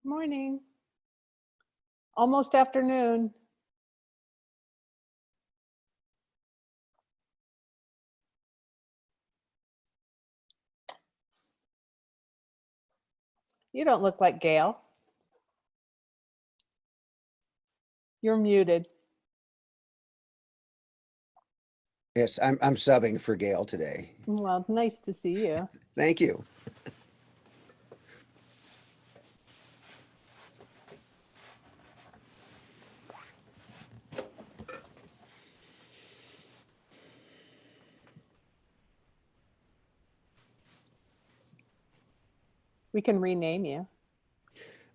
Morning. Almost afternoon. You don't look like Gail. You're muted. Yes, I'm subbing for Gail today. Well, nice to see you. Thank you. We can rename you.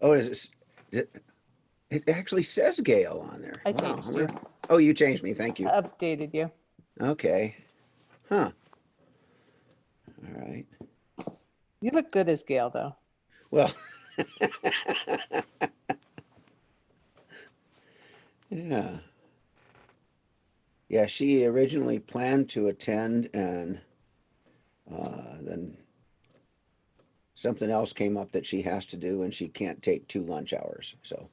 Oh, it actually says Gail on there. I Wow, changed I'm you. Oh, you changed me. Thank you. Updated you. Okay. Huh. All right. You look good as Gail, though. Well, yeah. Yeah, she originally planned to attend and then something else came up that she has to do and she can't take 2 lunch hours. So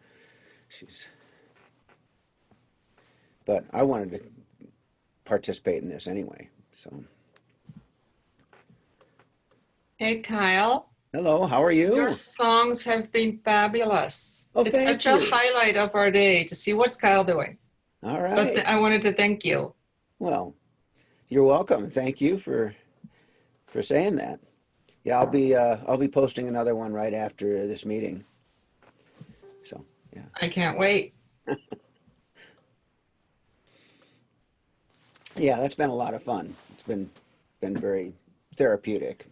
but I wanted to participate in this anyway. So, Hey Kyle, hello, how are your you? songs have been fabulous. Oh, It's thank such a you. highlight of our day to see what's Kyle doing. All But right. I wanted to thank you. Well, you're welcome. Thank you for saying that. Yeah, I'll be posting another one right after this meeting. So, yeah. I can't wait. Yeah, that's been a lot of fun. It's been very therapeutic.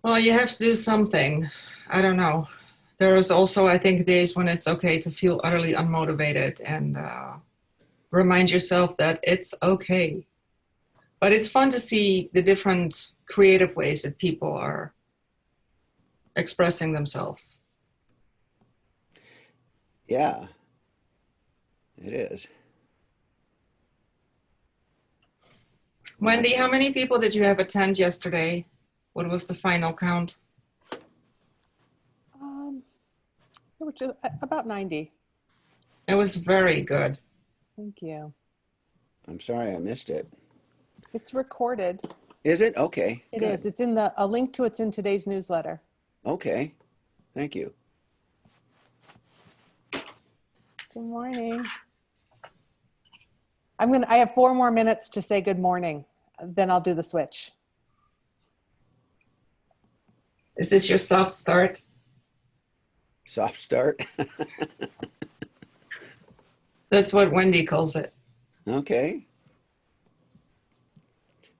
Well, you have to do something. I don't know. There is also, I think, days when it's okay to feel utterly unmotivated and remind yourself that it's okay. But it's fun to see the different creative ways that people are expressing themselves. Yeah, it is. Wendy, how many people did you have attend yesterday? What was the final count? There were just about 90. It was very good. Thank you. I'm sorry I missed it. It's recorded. Is it? Okay. It Good. is. It's in a link to it's in today's newsletter. Okay. Thank you. Good morning. I have 4 more minutes to say good morning. Then I'll do the switch. Is this your soft start? Soft start. That's what Wendy calls it. Okay.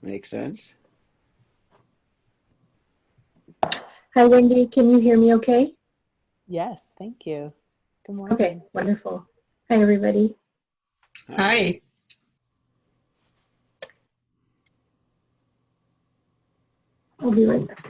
Makes sense. Hi, Wendy. Can you hear me okay? Yes, thank you. Good morning. Okay, wonderful. Hi, everybody. Hi. I'll be right back.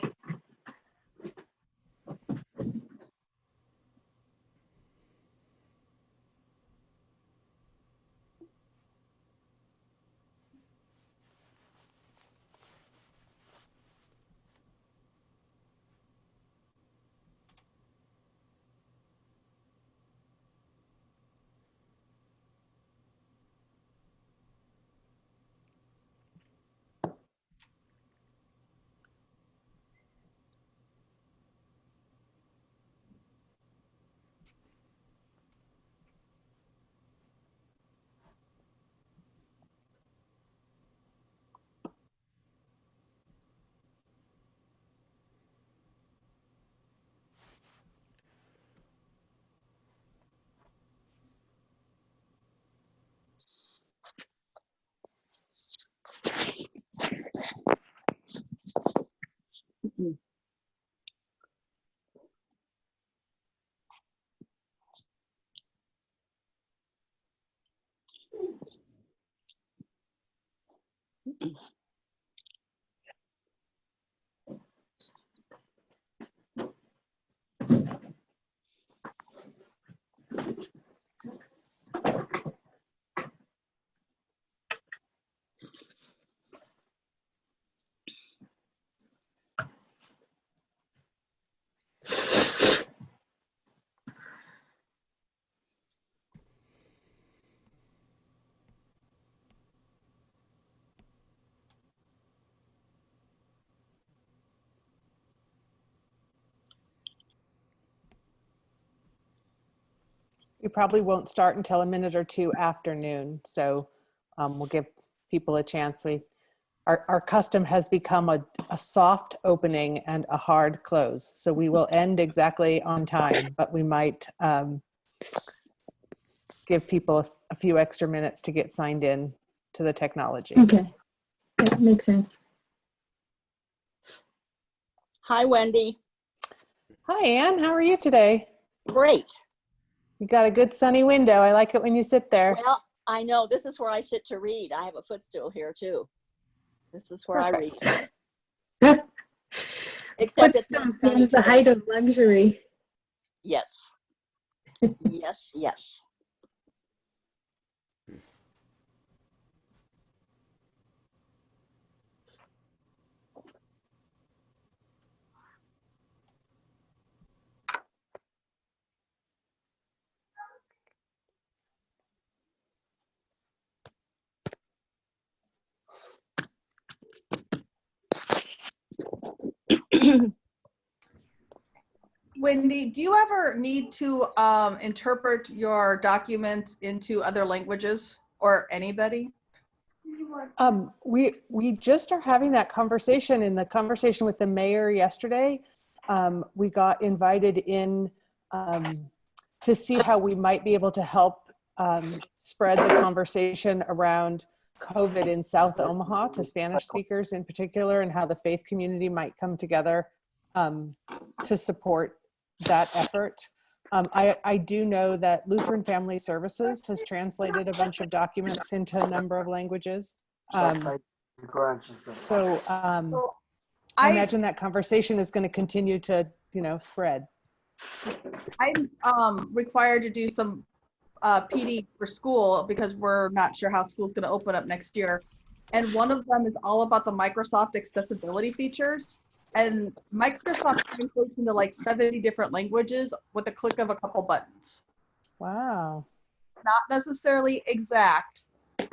we probably won't start until a minute or two after noon. So we'll give people a chance. Our custom has become a soft opening and a hard close. So we will end exactly on time, but we might give people a few extra minutes to get signed in to the technology. Okay, that makes sense. Hi, Wendy. Hi, Anne. How are you today? Great. You got a good sunny window. I like it when you sit there. Well, I know this is where I sit to read. I have a footstool here too. This is where Perfect. I read. Except it's not Footstool sunny seems the today. height of luxury. Yes. Yes, yes. Wendy, do you ever need to interpret your document into other languages, or anybody? We just are having that conversation. In the conversation with the mayor yesterday, we got invited in to see how we might be able to help spread the conversation around COVID in South Omaha to Spanish speakers in particular, and how the faith community might come together to support that effort. I do know that Lutheran Family Services has translated a bunch of documents into a number of languages. I imagine that conversation is going to continue to, spread. I'm required to do some PD for school because we're not sure how school's going to open up next year. And one of them is all about the Microsoft accessibility features. And Microsoft translates into like 70 different languages with a click of a couple buttons. Wow. Not necessarily exact.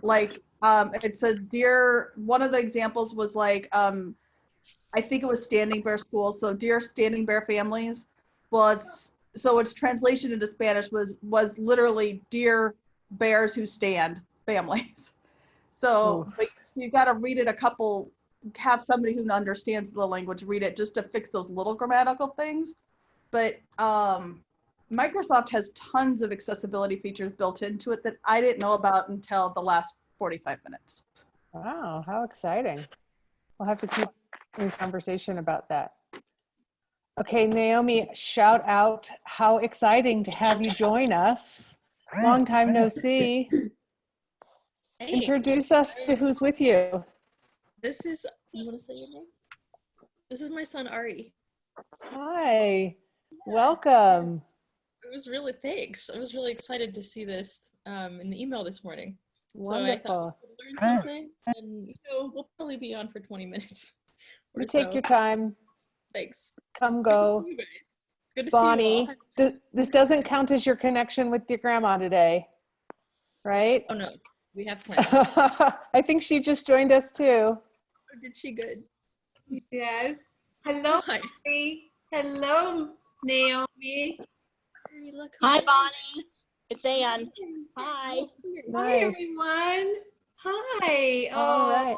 Like it's a dear, one of the examples was like, I think it was Standing Bear School. So dear Standing Bear families. Well, its translation into Spanish was literally dear bears who stand families. So but you got to read it have somebody who understands the language read it just to fix those little grammatical things. But Microsoft has tons of accessibility features built into it that I didn't know about until the last 45 minutes. Wow, how exciting. We'll have to keep in conversation about that. Okay, Naomi, shout out. How exciting to have you join us. Long time no see. Hey, Introduce us to who's with you. this is, you want to say your name? This is my son, Ari. Hi, welcome. Thanks. I was really excited to see this in the email this morning. Wonderful. So I thought we could learn something, and we'll probably be on for 20 minutes. You take your time. Thanks. Come Good to go. see you guys. Good to Bonnie, see you all. this doesn't count as your connection with your grandma today, right? Oh no, we have plans. I think she just joined us too. Oh, did she good? Yes. Hello, Hi. Mary. Hello, Naomi. Ari, look who Hi, it is. Bonnie. It's Ann. Hi. Oh, see you. Hi, Nice. everyone. Hi. All right.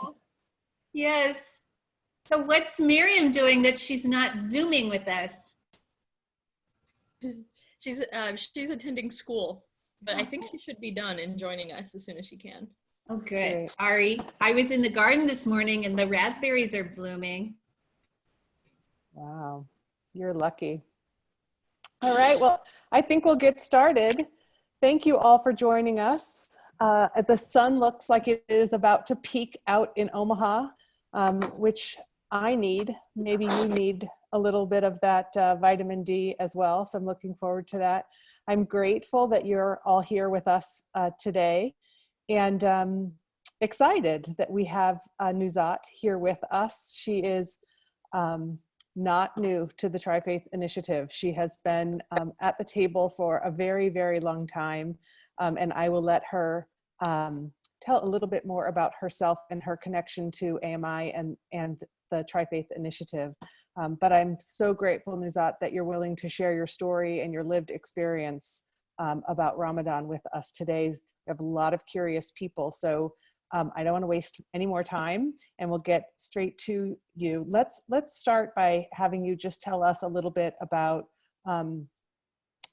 Yes. So what's Miriam doing that she's not Zooming with us? She's attending school, but I think she should be done and joining us as soon as she can. Oh, good. Great. Ari, I was in the garden this morning and the raspberries are blooming. Wow, you're lucky. All right, well, I think we'll get started. Thank you all for joining us. The sun looks like it is about to peak out in Omaha, which I need. Maybe you need a little bit of that vitamin D as well, so I'm looking forward to that. I'm grateful that you're all here with us today, and excited that we have Nuzhat here with us. She is not new to the Tri-Faith Initiative. She has been at the table for a very, very long time, and I will let her tell a little bit more about herself and her connection to AMI and the Tri-Faith Initiative. But I'm so grateful, Nuzhat, that you're willing to share your story and your lived experience about Ramadan with us today. We have a lot of curious people, so I don't want to waste any more time, and we'll get straight to you. Let's start by having you just tell us a little bit about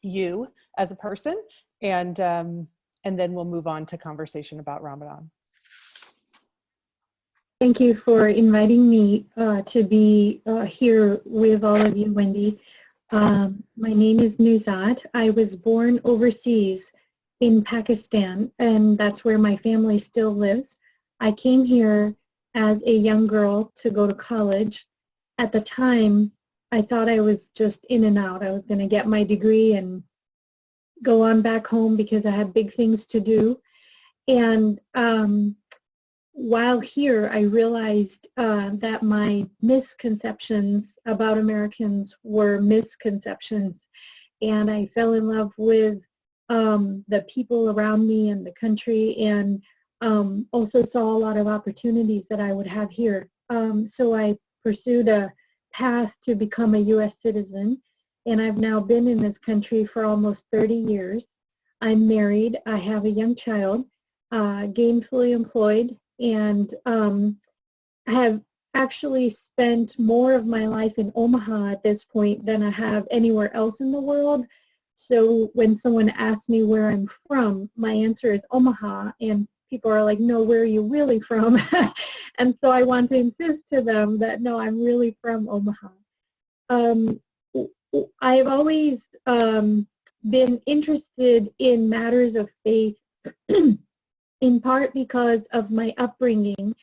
you as a person, and then we'll move on to conversation about Ramadan. Thank you for inviting me to be here with all of you, Wendy. My name is Nuzhat. I was born overseas in Pakistan, and that's where my family still lives. I came here as a young girl to go to college. At the time, I thought I was just in and out. I was going to get my degree and go on back home because I had big things to do. And while here, I realized that my misconceptions about Americans were misconceptions. And I fell in love with the people around me and the country, and also saw a lot of opportunities that I would have here. So I pursued a path to become a U.S. citizen, and I've now been in this country for almost 30 years. I'm married. I have a young child, gainfully employed, and I have actually spent more of my life in Omaha at this point than I have anywhere else in the world. So when someone asks me where I'm from, my answer is Omaha, and people are like, no, where are you really from? And so I want to insist to them that, no, I'm really from Omaha. I've always been interested in matters of faith, in part because of my upbringing.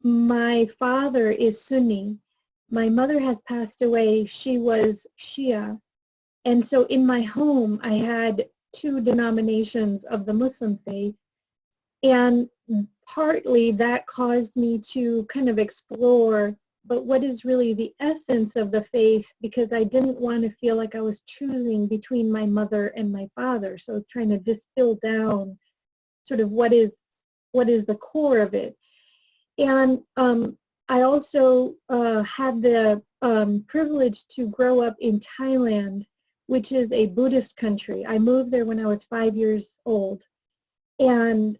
My father is Sunni. My mother has passed away. She was Shia. And so in my home, I had two denominations of the Muslim faith. And partly that caused me to kind of explore, but what is really the essence of the faith, because I didn't want to feel like I was choosing between my mother and my father. So trying to distill down sort of what is the core of it. And I also had the privilege to grow up in Thailand, which is a Buddhist country. I moved there when I was 5 years old. And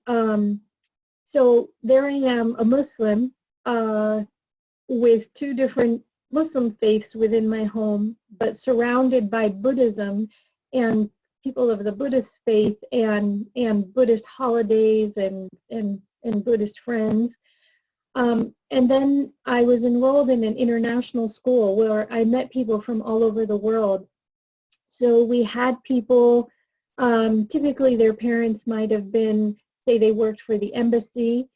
so there I am, a Muslim, with two different Muslim faiths within my home, but surrounded by Buddhism and people of the Buddhist faith and Buddhist holidays and Buddhist friends. And then I was enrolled in an international school where I met people from all over the world. So we had people, typically their parents might have been, say they worked for the embassy,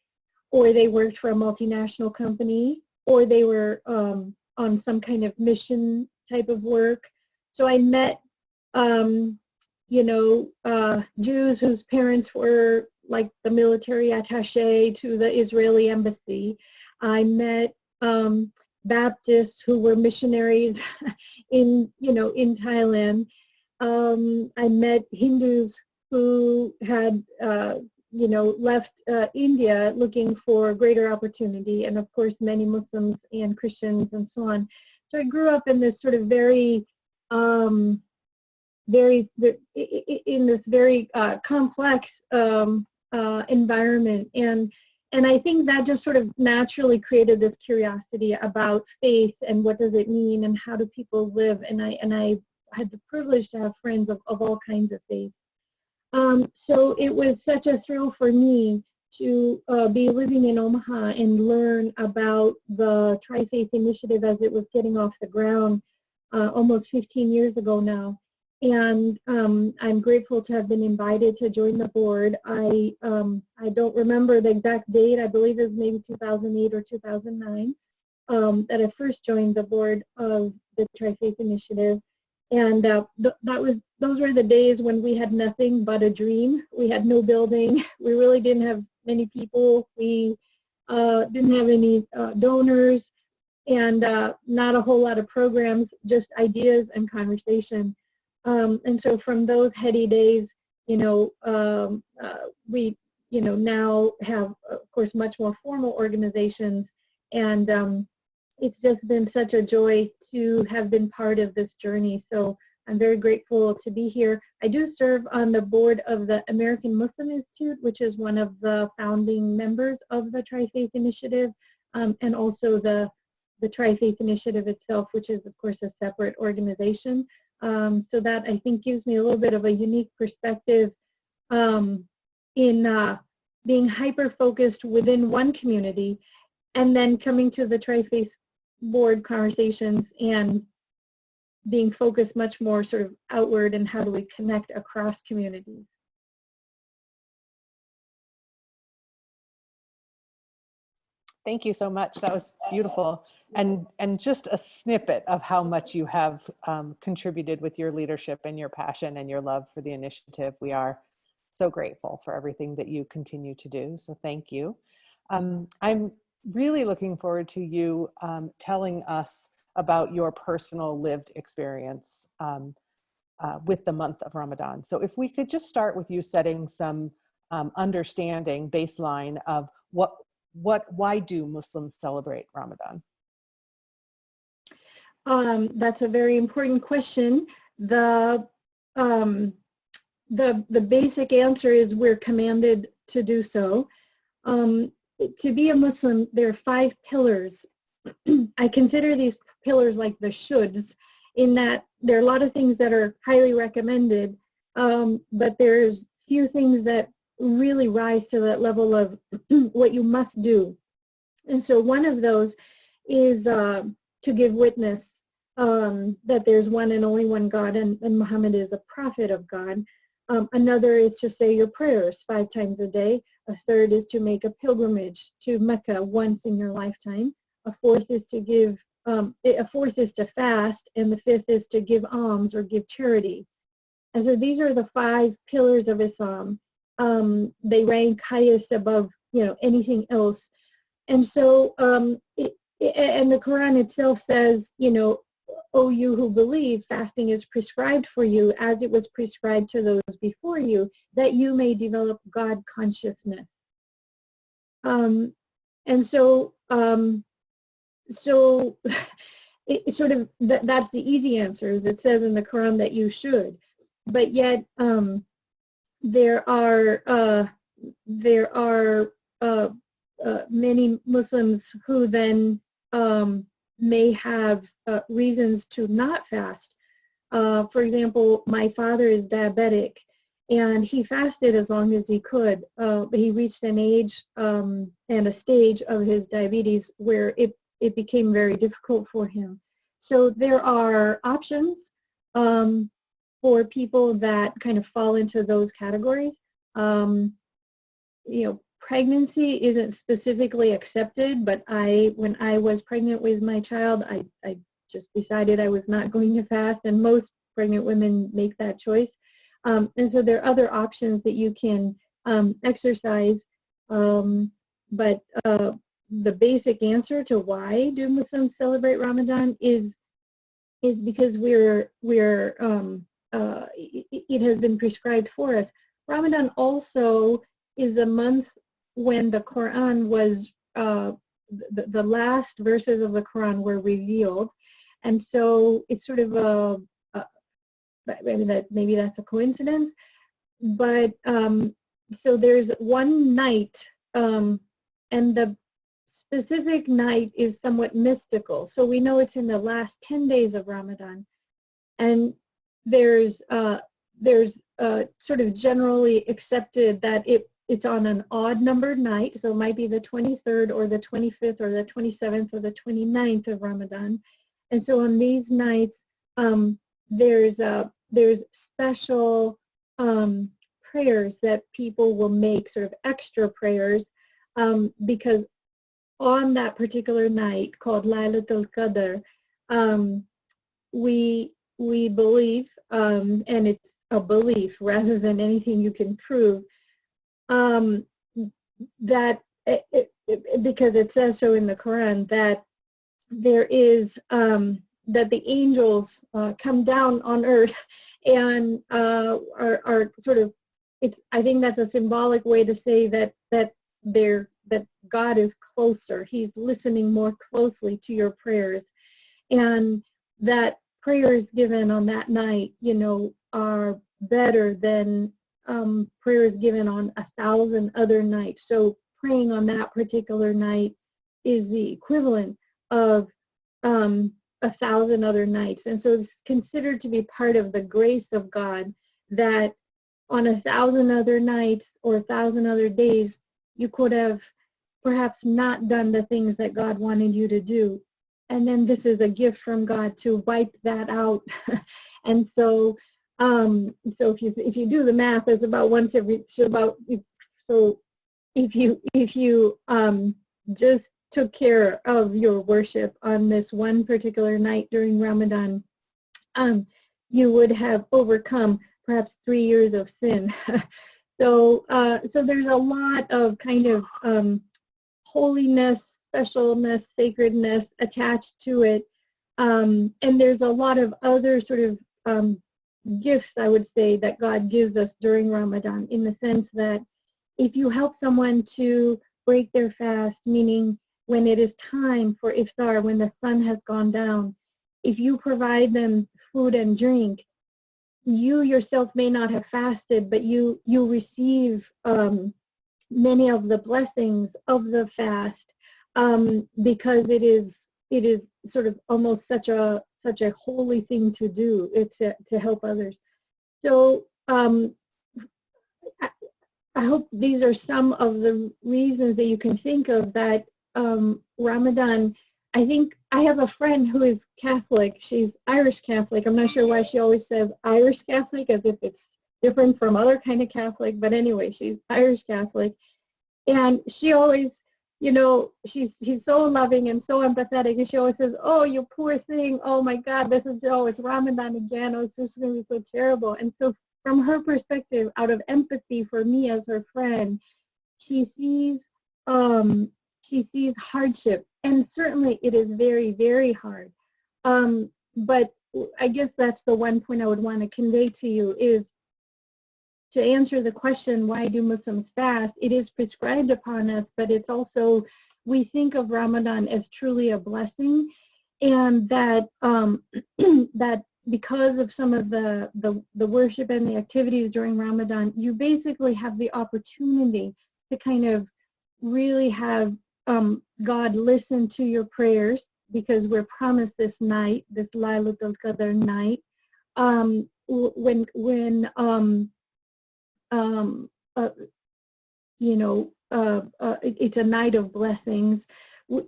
or they worked for a multinational company, or they were on some kind of mission type of work. So I met, Jews whose parents were like the military attaché to the Israeli embassy. I met Baptists who were missionaries in Thailand. I met Hindus who had, left India looking for greater opportunity, and of course many Muslims and Christians and so on. So I grew up in this sort of very complex environment, and I think that just sort of naturally created this curiosity about faith and what does it mean and how do people live, and I had the privilege to have friends of all kinds of faiths. So it was such a thrill for me to be living in Omaha and learn about the Tri-Faith Initiative as it was getting off the ground almost 15 years ago now. And I'm grateful to have been invited to join the board. I don't remember the exact date. I believe it was maybe 2008 or 2009 that I first joined the board of the Tri-Faith Initiative. And those were the days when we had nothing but a dream. We had no building. We really didn't have many people. We didn't have any donors, and not a whole lot of programs, just ideas and conversation. And so from those heady days, we now have, of course, much more formal organizations, and it's just been such a joy to have been part of this journey. So I'm very grateful to be here. I do serve on the board of the American Muslim Institute, which is one of the founding members of the Tri-Faith Initiative, and also the Tri-Faith Initiative itself, which is, of course, a separate organization. So that, I think, gives me a little bit of a unique perspective in being hyper-focused within one community, and then coming to the Tri-Faith board conversations and being focused much more sort of outward and how do we connect across communities. Thank you so much. That was beautiful. And just a snippet of how much you have contributed with your leadership and your passion and your love for the initiative. We are so grateful for everything that you continue to do. So thank you. I'm really looking forward to you telling us about your personal lived experience with the month of Ramadan. So if we could just start with you setting some understanding baseline of why do Muslims celebrate Ramadan? That's a very important question. The basic answer is we're commanded to do so. To be a Muslim, there are 5 pillars. I consider these pillars like the shoulds, in that there are a lot of things that are highly recommended, but there's few things that really rise to that level of what you must do. And so one of those is to give witness that there's one and only one God, and Muhammad is a prophet of God. Another is to say your prayers 5 times a day. A third is to make a pilgrimage to Mecca once in your lifetime. A fourth is to give, a fourth is to fast, and the 5th is to give alms or give charity. And so these are the 5 pillars of Islam. They rank highest above, anything else. And so, and the Quran itself says, O you who believe, fasting is prescribed for you as it was prescribed to those before you, that you may develop God consciousness. And so, it sort of, that's the easy answer, is it says in the Quran that you should. But yet, there are many Muslims who then may have reasons to not fast. For example, my father is diabetic, and he fasted as long as he could, but he reached an age and a stage of his diabetes where it became very difficult for him. So there are options for people that kind of fall into those categories. Pregnancy isn't specifically accepted, but when I was pregnant with my child, I just decided I was not going to fast, and most pregnant women make that choice. And so there are other options that you can exercise, but the basic answer to why do Muslims celebrate Ramadan is because it has been prescribed for us. Ramadan also is a month when the Quran was, the last verses of the Quran were revealed. And so it's sort of maybe that's a coincidence, but so there's one night, and the specific night is somewhat mystical. So we know it's in the last 10 days of Ramadan, and there's sort of generally accepted that it's on an odd numbered night, so it might be the 23rd or the 25th or the 27th or the 29th of Ramadan. And so on these nights, there's special prayers that people will make, sort of extra prayers, because on that particular night called Laylatul Qadr, we believe, and it's a belief rather than anything you can prove, that because it says so in the Quran, that there is that the angels come down on earth and are sort of, I think that's a symbolic way to say that God is closer. He's listening more closely to your prayers, and that prayers given on that night, are better than prayers given on 1,000 other nights. So praying on that particular night is the equivalent of 1,000 other nights. And so it's considered to be part of the grace of God that on 1,000 other nights or 1,000 other days, you could have perhaps not done the things that God wanted you to do. And then this is a gift from God to wipe that out. And so, so if you do the math, it's about once every, so if you just took care of your worship on this one particular night during Ramadan, you would have overcome perhaps 3 years of sin. So there's a lot of kind of holiness, specialness, sacredness attached to it. And there's a lot of other sort of gifts, I would say, that God gives us during Ramadan, in the sense that if you help someone to break their fast, meaning when it is time for iftar, when the sun has gone down, if you provide them food and drink, you yourself may not have fasted, but you receive many of the blessings of the fast, because it is sort of almost such a holy thing to do, to help others. So I hope these are some of the reasons that you can think of that Ramadan. I think I have a friend who is Catholic. She's Irish Catholic. I'm not sure why she always says Irish Catholic, as if it's different from other kind of Catholic. But anyway, she's Irish Catholic. And she always, she's so loving and so empathetic. And she always says, oh, you poor thing. Oh, my God, it's Ramadan again. Oh, it's just going to be so terrible. And so from her perspective, out of empathy for me as her friend, she sees hardship. And certainly it is very, very hard. But I guess that's the one point I would want to convey to you, is to answer the question, why do Muslims fast? It is prescribed upon us, but it's also, we think of Ramadan as truly a blessing, and that that because of some of the worship and the activities during Ramadan, you basically have the opportunity to kind of really have God listen to your prayers, because we're promised this night, this Laylatul Qadr night, it's a night of blessings.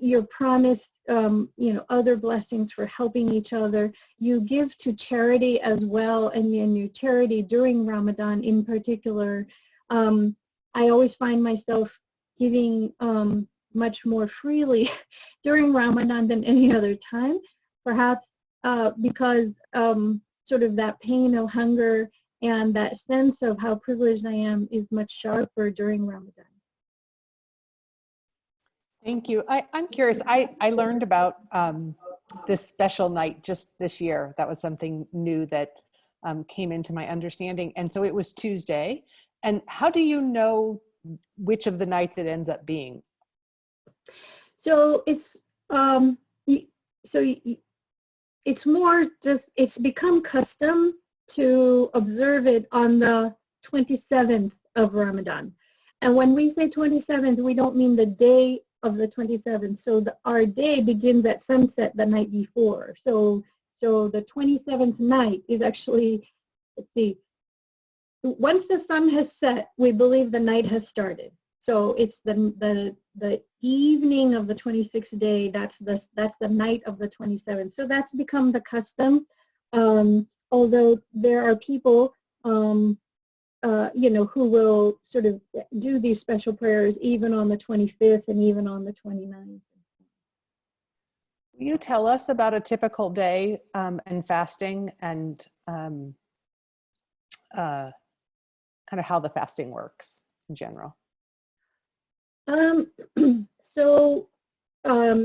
You're promised, other blessings for helping each other. You give to charity as well, and your charity during Ramadan in particular. I always find myself giving much more freely during Ramadan than any other time, perhaps because sort of that pain of hunger and that sense of how privileged I am is much sharper during Ramadan. Thank you. I'm curious. I learned about this special night just this year. That was something new that came into my understanding. And so it was Tuesday. And how do you know which of the nights it ends up being? So it's it's more just, it's become custom to observe it on the 27th of Ramadan. And when we say 27th, we don't mean the day of the 27th. So our day begins at sunset the night before. So the 27th night is actually, let's see, once the sun has set, we believe the night has started. So it's the evening of the 26th day. That's the night of the 27th. So that's become the custom. Although there are people, who will sort of do these special prayers even on the 25th and even on the 29th. Will you tell us about a typical day and fasting, and kind of how the fasting works in general?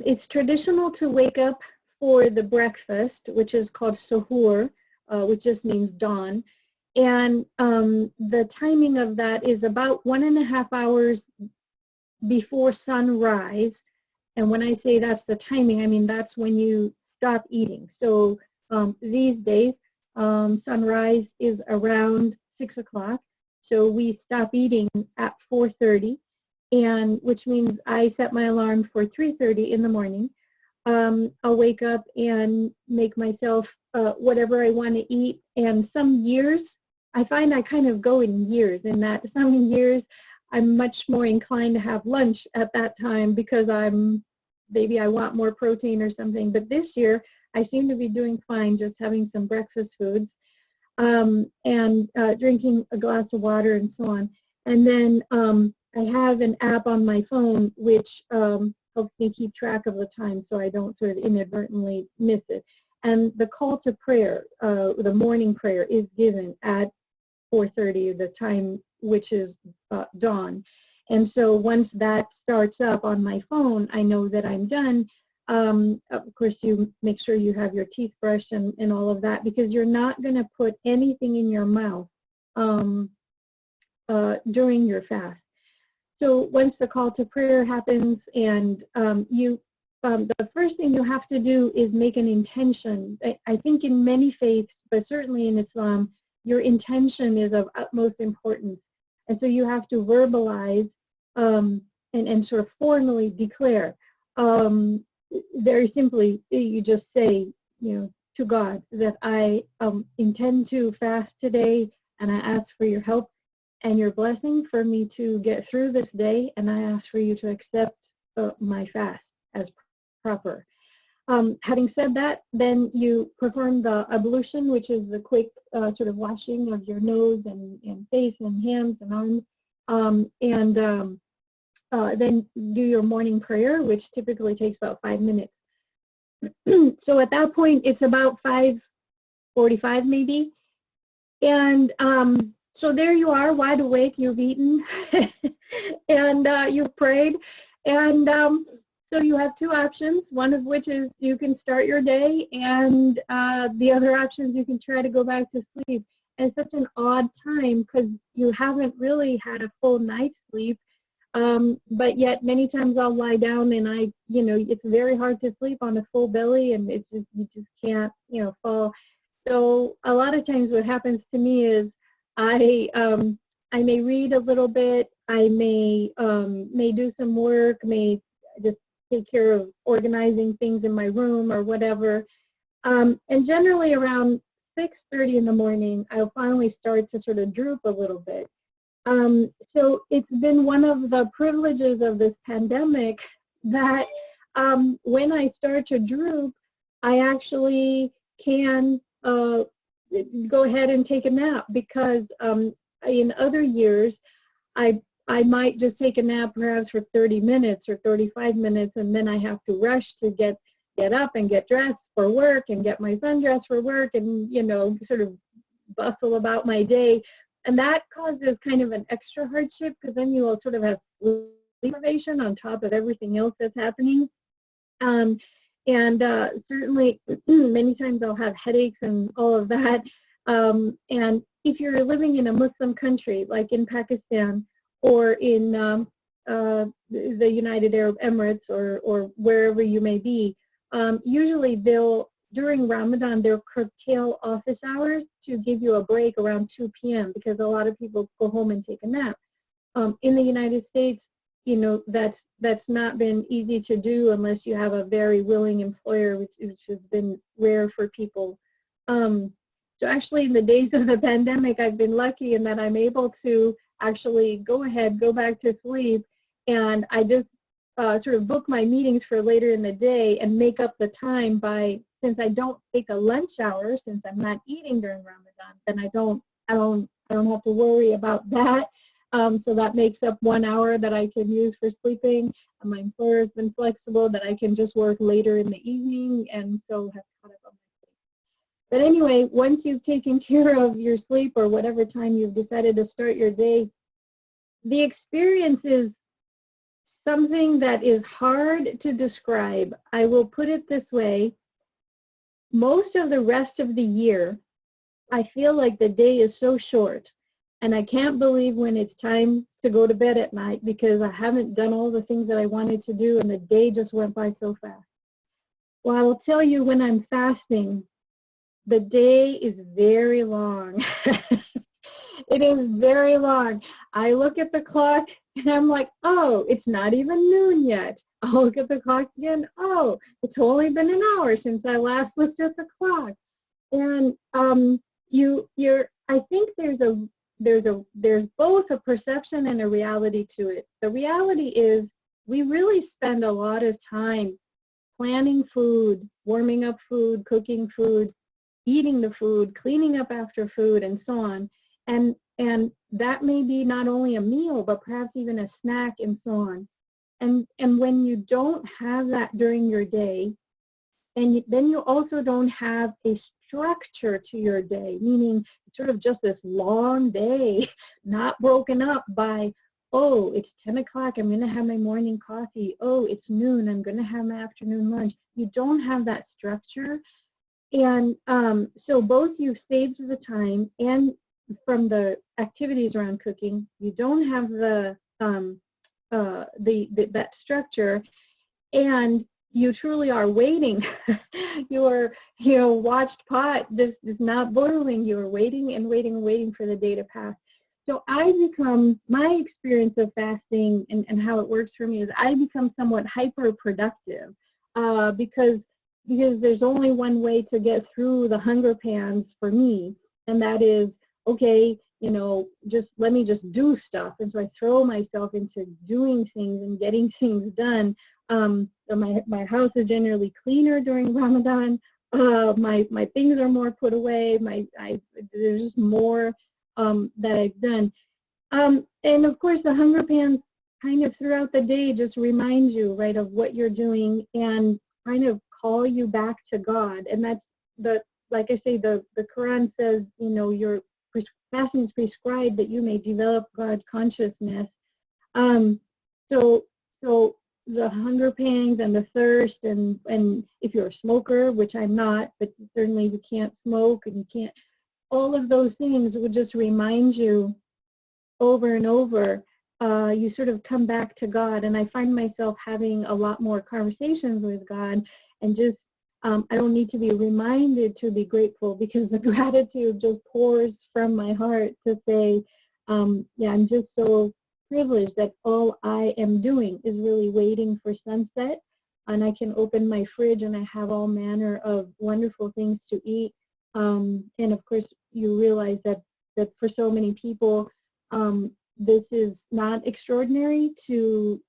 It's traditional to wake up for the breakfast, which is called suhoor, which just means dawn. And the timing of that is about 1.5 hours before sunrise. And when I say that's the timing, I mean that's when you stop eating. So These days, sunrise is around 6 o'clock. So we stop eating at 4:30, and which means I set my alarm for 3:30 in the morning. I'll wake up and make myself whatever I want to eat. And some years, I find I kind of go in years, in that some years I'm much more inclined to have lunch at that time because maybe I want more protein or something. But this year, I seem to be doing fine just having some breakfast foods and drinking a glass of water and so on. And then I have an app on my phone which helps me keep track of the time so I don't sort of inadvertently miss it. And the call to prayer, the morning prayer, is given at 4:30, the time which is dawn. And so once that starts up on my phone, I know that I'm done. Of course, you make sure you have your teeth brushed and all of that, because you're not going to put anything in your mouth during your fast. So once the call to prayer happens, and the first thing you have to do is make an intention. I think in many faiths, but certainly in Islam, your intention is of utmost importance. And so you have to verbalize and sort of formally declare. Very simply, you just say, to God that I intend to fast today, and I ask for your help and your blessing for me to get through this day, and I ask for you to accept my fast as proper. Having said that, then you perform the ablution, which is the quick sort of washing of your nose and face and hands and arms, then do your morning prayer, which typically takes about 5 minutes. So at that point, it's about 5:45 maybe. And so there you are, wide awake, you've eaten, and you've prayed. And so you have two options, one of which is you can start your day, and the other option is you can try to go back to sleep. And it's such an odd time because you haven't really had a full night's sleep. But yet many times I'll lie down and it's very hard to sleep on a full belly, and you just can't, fall. So a lot of times what happens to me is I may read a little bit, I may do some work, may just take care of organizing things in my room or whatever. And generally around 6:30 in the morning, I'll finally start to sort of droop a little bit. So it's been one of the privileges of this pandemic that when I start to droop, I actually can go ahead and take a nap, because in other years, I might just take a nap perhaps for 30 minutes or 35 minutes, and then I have to rush to get up and get dressed for work and get my son dressed for work and, sort of bustle about my day. And that causes kind of an extra hardship, because then you will sort of have sleep deprivation on top of everything else that's happening. Certainly many times I'll have headaches and all of that. And if you're living in a Muslim country, like in Pakistan or in the United Arab Emirates or wherever you may be, usually during Ramadan, they'll curtail office hours to give you a break around 2 p.m. because a lot of people go home and take a nap. In the United States, that's not been easy to do unless you have a very willing employer, which has been rare for people. So actually, in the days of the pandemic, I've been lucky in that I'm able to actually go back to sleep, and I just sort of book my meetings for later in the day and make up the time since I don't take a lunch hour, since I'm not eating during Ramadan, then I don't have to worry about that. So that makes up 1 hour that I can use for sleeping. And my employer has been flexible that I can just work later in the evening, and so have caught up on my sleep. But anyway, once you've taken care of your sleep or whatever time you've decided to start your day, the experience is something that is hard to describe. I will put it this way. Most of the rest of the year, I feel like the day is so short, and I can't believe when it's time to go to bed at night because I haven't done all the things that I wanted to do, and the day just went by so fast. Well, I will tell you, when I'm fasting, the day is very long. It is very long. I look at the clock and I'm like, oh, it's not even noon yet. I'll look at the clock again. Oh, it's only been an hour since I last looked at the clock. And I think there's both a perception and a reality to it. The reality is we really spend a lot of time planning food, warming up food, cooking food, eating the food, cleaning up after food, and so on. And that may be not only a meal, but perhaps even a snack and so on. And when you don't have that during your day, and then you also don't have a structure to your day, meaning sort of just this long day, not broken up by, oh, it's 10 o'clock, I'm going to have my morning coffee. Oh, it's noon, I'm going to have my afternoon lunch. You don't have that structure. And so both you've saved the time, and from the activities around cooking, you don't have that structure, and you truly are waiting. Your watched pot just is not boiling. You're waiting and waiting and waiting for the day to pass. So my experience of fasting and how it works for me is I become somewhat hyper productive because there's only one way to get through the hunger pangs for me, and that is, okay, let me just do stuff. And so I throw myself into doing things and getting things done. My house is generally cleaner during Ramadan. My things are more put away. There's just more that I've done. And of course, the hunger pangs kind of throughout the day just remind you, right, of what you're doing and kind of call you back to God. And that's like I say, the Quran says, your fasting is prescribed that you may develop God consciousness. So the hunger pangs and the thirst, and if you're a smoker, which I'm not, but certainly you can't smoke and you can't, all of those things would just remind you over and over. You sort of come back to God, and I find myself having a lot more conversations with God, and just I don't need to be reminded to be grateful, because the gratitude just pours from my heart to say, yeah, I'm just so privileged that all I am doing is really waiting for sunset, and I can open my fridge and I have all manner of wonderful things to eat. And of course, you realize that for so many people, this is not extraordinary to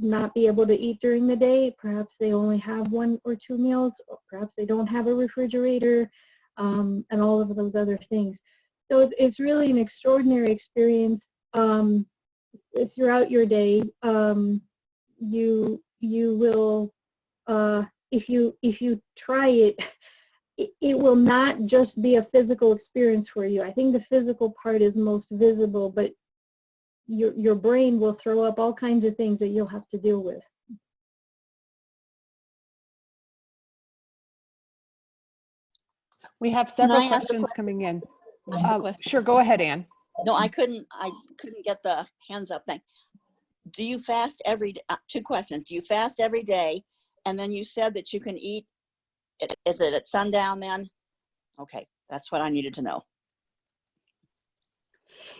not be able to eat during the day. Perhaps they only have 1 or 2 meals, or perhaps they don't have a refrigerator, and all of those other things. So it's really an extraordinary experience throughout your day. You will, if you try it, it will not just be a physical experience for you. I think the physical part is most visible, but your brain will throw up all kinds of things that you'll have to deal with. We have Can several I ask a questions question? coming in. I have a question. Sure, go ahead, Anne. No, I couldn't get the hands up thing. Do you fast every day? 2 questions. Do you fast every day? And then you said that you can eat, is it at sundown then? Okay, that's what I needed to know.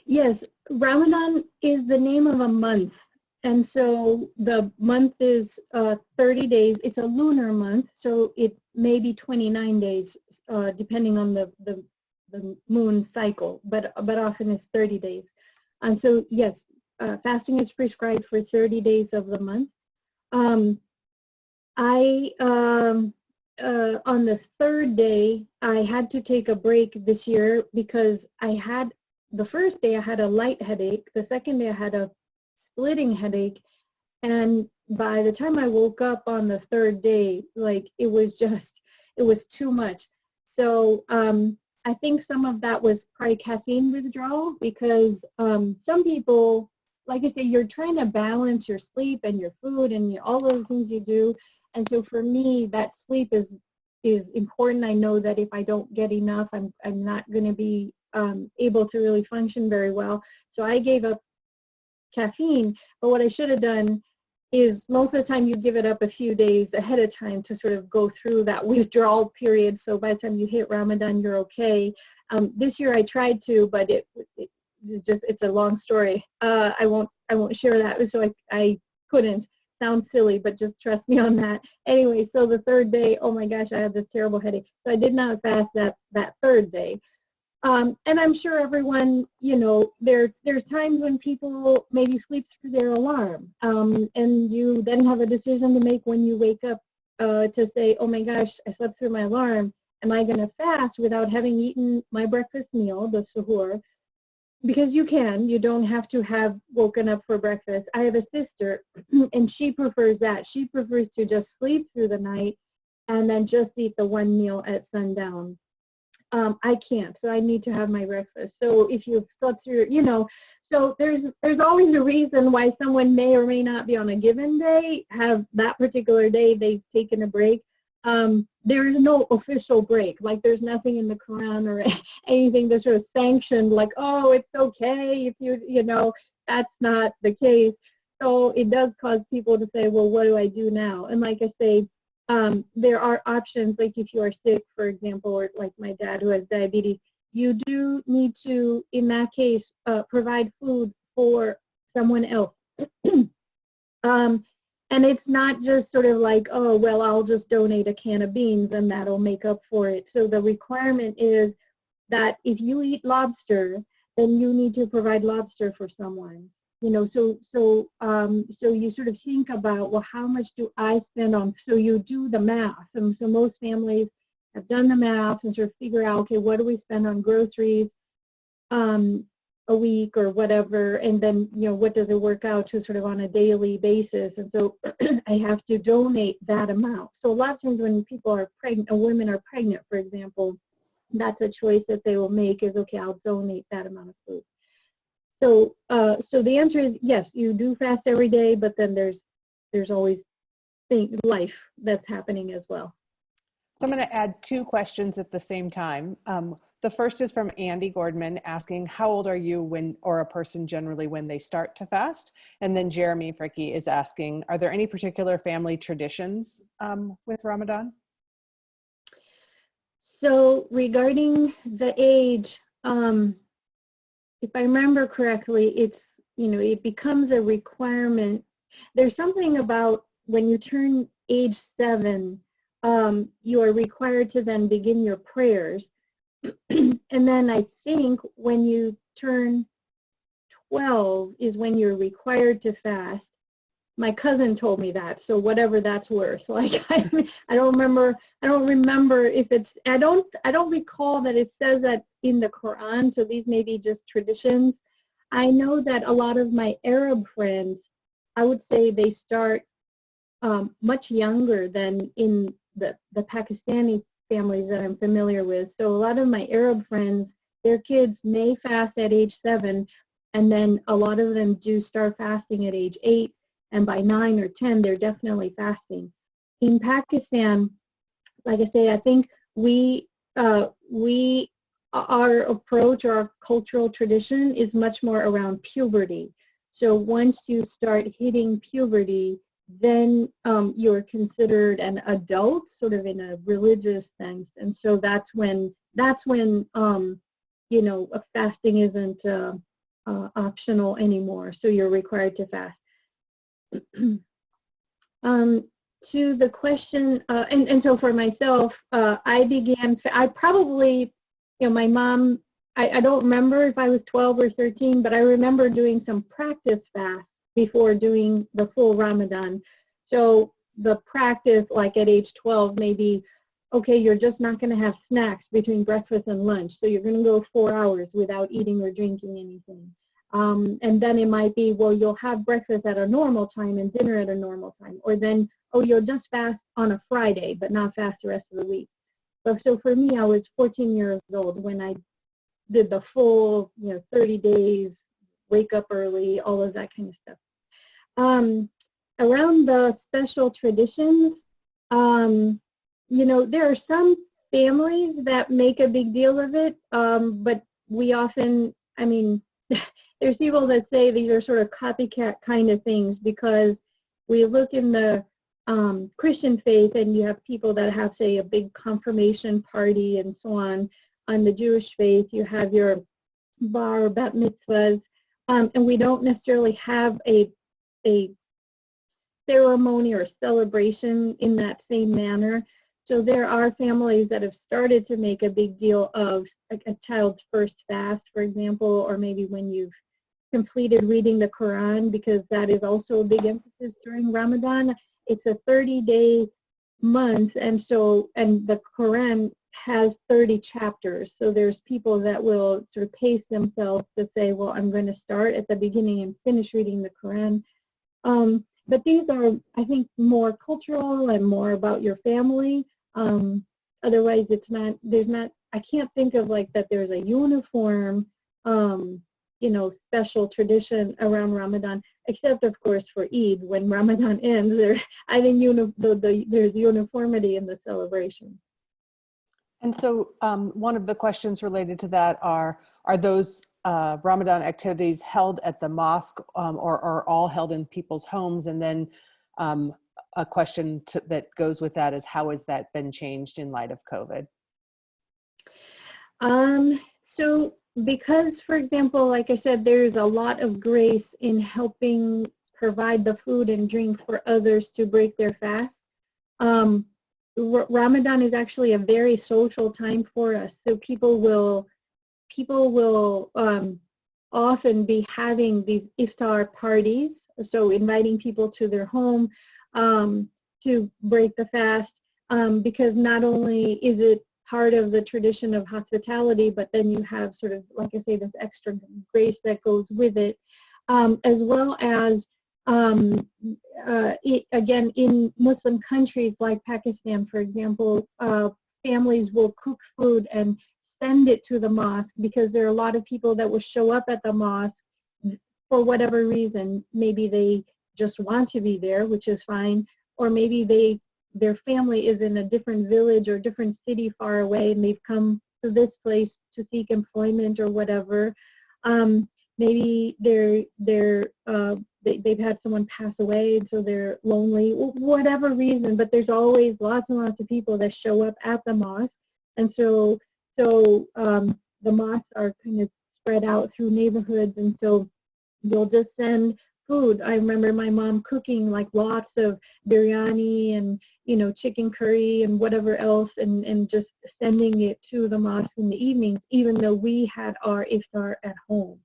Yes, Ramadan is the name of a month. And so the month is 30 days. It's a lunar month, so it may be 29 days, depending on the moon cycle, but often it's 30 days. And so, yes, fasting is prescribed for 30 days of the month. On the 3rd day, I had to take a break this year because the first day I had a light headache. The second day I had a splitting headache. And by the time I woke up on the 3rd day, like it was too much. So I think some of that was probably caffeine withdrawal, because some people, like I say, you're trying to balance your sleep and your food and all of the things you do. And so for me, that sleep is important. I know that if I don't get enough, I'm not going to be able to really function very well. So I gave up caffeine. But what I should have done is most of the time you give it up a few days ahead of time to sort of go through that withdrawal period. So by the time you hit Ramadan, you're okay. This year I tried to, but it's a long story. I won't share that. So I couldn't. Sounds silly, but just trust me on that. Anyway, so the third day, oh my gosh, I had this terrible headache. So I did not fast that third day. And I'm sure everyone, there's times when people maybe sleep through their alarm, and you then have a decision to make when you wake up to say, oh my gosh, I slept through my alarm. Am I going to fast without having eaten my breakfast meal, the suhoor? Because you don't have to have woken up for breakfast. I have a sister, and she prefers that. She prefers to just sleep through the night and then just eat the one meal at sundown. I can't, so I need to have my breakfast. So if you've slept through, so there's always a reason why someone may or may not be on a given day, have that particular day they've taken a break. There is no official break. Like there's nothing in the Quran or anything that's sort of sanctioned, like, oh, it's okay if that's not the case. So it does cause people to say, well, what do I do now? And like I say, there are options, like if you are sick, for example, or like my dad who has diabetes, you do need to, in that case, provide food for someone else. And it's not just sort of like, oh, well, I'll just donate a can of beans and that'll make up for it. So the requirement is that if you eat lobster, then you need to provide lobster for someone. So you sort of think about, well, how much do I spend on, so you do the math. And so most families have done the math and sort of figure out, okay, what do we spend on groceries a week or whatever, and then, what does it work out to sort of on a daily basis? And so I have to donate that amount. So a lot of times when people are pregnant, or women are pregnant, for example, that's a choice that they will make is, okay, I'll donate that amount of food. So, so the answer is yes, you do fast every day, but then there's always life that's happening as well. So I'm going to add two questions at the same time. The first is from Andy Gordman asking, how old are you when, or a person generally, when they start to fast? And then Jeremy Fricky is asking, are there any particular family traditions with Ramadan? So regarding the age, if I remember correctly, it's, it becomes a requirement. There's something about when you turn age 7, you are required to then begin your prayers. And then I think when you turn 12 is when you're required to fast. My cousin told me that, so whatever that's worth. Like I don't remember if it's, I don't recall that it says that in the Quran, so these may be just traditions. I know that a lot of my Arab friends, I would say they start much younger than in the Pakistani families that I'm familiar with. So a lot of my Arab friends, their kids may fast at age 7, and then a lot of them do start fasting at age 8, and by 9 or 10, they're definitely fasting. In Pakistan, like I say, I think our approach, our cultural tradition is much more around puberty. So once you start hitting puberty, then you're considered an adult, sort of in a religious sense, and so that's when fasting isn't optional anymore. So you're required to fast. To the question, and so for myself, I probably, my mom, I don't remember if I was 12 or 13, but I remember doing some practice fasts before doing the full Ramadan. So the practice, like at age 12, maybe, okay, you're just not going to have snacks between breakfast and lunch. So you're going to go 4 hours without eating or drinking anything. And then it might be, well, you'll have breakfast at a normal time and dinner at a normal time. Or then, oh, you'll just fast on a Friday, but not fast the rest of the week. So for me, I was 14 years old when I did the full, 30 days, wake up early, all of that kind of stuff. Around the special traditions, there are some families that make a big deal of it, but we often, there's people that say these are sort of copycat kind of things because we look in the Christian faith, and you have people that have, say, a big confirmation party and so on. On the Jewish faith, you have your bar or bat mitzvahs, and we don't necessarily have a ceremony or celebration in that same manner. So there are families that have started to make a big deal of a child's first fast, for example, or maybe when you've completed reading the Quran, because that is also a big emphasis during Ramadan. It's a 30-day month, and the Quran has 30 chapters. So there's people that will sort of pace themselves to say, well, I'm going to start at the beginning and finish reading the Quran. But these are, I think, more cultural and more about your family. Otherwise, I can't think of like that there's a uniform, special tradition around Ramadan, except of course for Eid. When Ramadan ends, I think there's uniformity in the celebration. And so one of the questions related to that are those Ramadan activities held at the mosque or are all held in people's homes? And then a question that goes with that is, how has that been changed in light of COVID? So because, for example, like I said, there's a lot of grace in helping provide the food and drink for others to break their fast. Ramadan is actually a very social time for us. So people will often be having these iftar parties, so inviting people to their home to break the fast, because not only is it part of the tradition of hospitality, but then you have sort of, like I say, this extra grace that goes with it, as well as again, in Muslim countries like Pakistan, for example, families will cook food and send it to the mosque, because there are a lot of people that will show up at the mosque for whatever reason. Maybe they just want to be there, which is fine, or maybe their family is in a different village or different city far away, and they've come to this place to seek employment or whatever. Maybe they've had someone pass away, and so they're lonely, whatever reason, but there's always lots and lots of people that show up at the mosque. And so the mosques are kind of spread out through neighborhoods, and so they'll just send food. I remember my mom cooking like lots of biryani and, chicken curry and whatever else, and just sending it to the mosque in the evenings, even though we had our iftar at home.